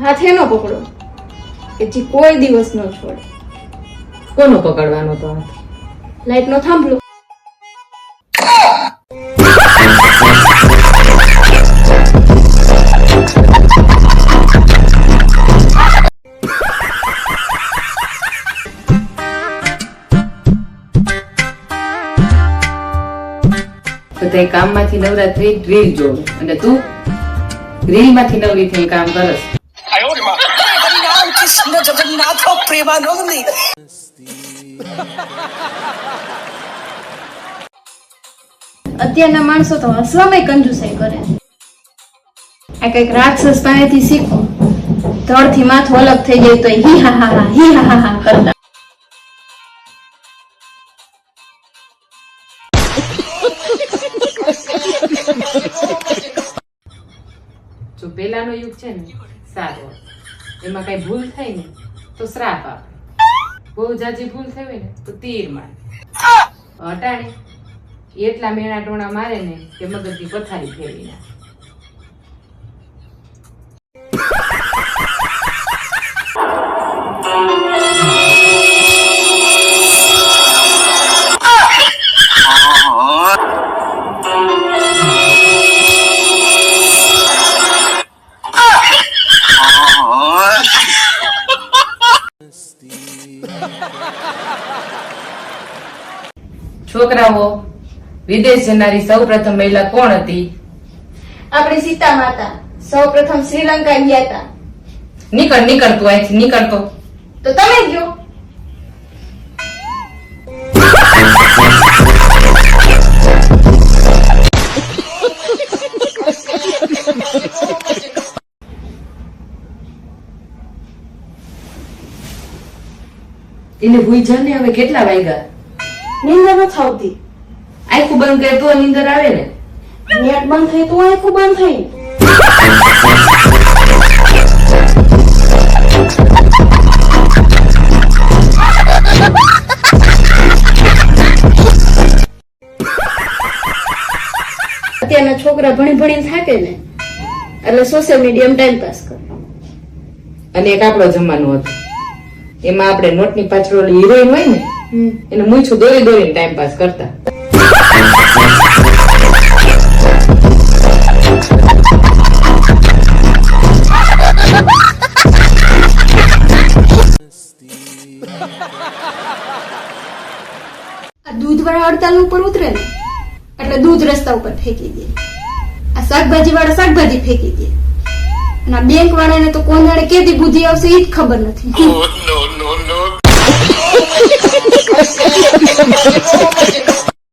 હાથે નો પકડો કે જે કોઈ દિવસ ન છોડે. કોનો પકડવાનો તો હાથ? લાઈટ નો થાંભલો. તો તે કામમાંથી નવરા થઈ રીલ જોવે અને તું રીલ માંથી નવરી થઈ કામ કરસ. અત્યારના માણસો તો હસવામાં કંજુસાઈ કરે. આ કઈક રાક્ષસ પાસેથી શીખો. ધડથી માથું અલગ થઈ જાય તો હી હા હા હી હા હા કરતા. જો પેલાનો યુગ છે ને સારો, એમાં કઈ ભૂલ થાય ને તો શ્રાપ આપે, બહુ જાજી ભૂલ થઈ હોય ને તો તીર મારે. અટાણે એટલા મેણા ટોણા મારે ને કે મગજની પથારી ફેરવી નાખે. છોકરાઓ, વિદેશ જનારી સૌ પ્રથમ મહિલા કોણ હતી? આપણી સીતા માતા સૌ પ્રથમ શ્રીલંકા ગયા હતા. નીકળ નીકળ તું અહીંથી નીકળતો. તો તમે ગયો. એને ભૂઈ જાને હવે કેટલા વાગ્યા? નીંદર નથી આવતી. આંખું બંધ કરે તો નીંદર આવે ને. નેટ બંધ થઈ તો આંખું બંધ થઈ. અત્યારના છોકરા ભણી ભણીને થાકે ને એટલે સોશિયલ મીડિયામાં ટાઈમ પાસ કરે. અને એક આપણો જમાનો હતો, એમાં આપણે નોટની પાછળ ઓલી હિરોઈન હોય ને એને મૂછું દોરી દોરીને ટાઈમ પાસ કરતા. આ દૂધ વાળા હડતાલ ઉપર ઉતરે ને એટલે દૂધ રસ્તા ઉપર ફેંકી દે. આ શાકભાજી વાળા શાકભાજી ફેંકી દે. અને આ બેંક વાળાને તો કોનાડે કેદી બુદ્ધિ આવશે એ જ ખબર નથી.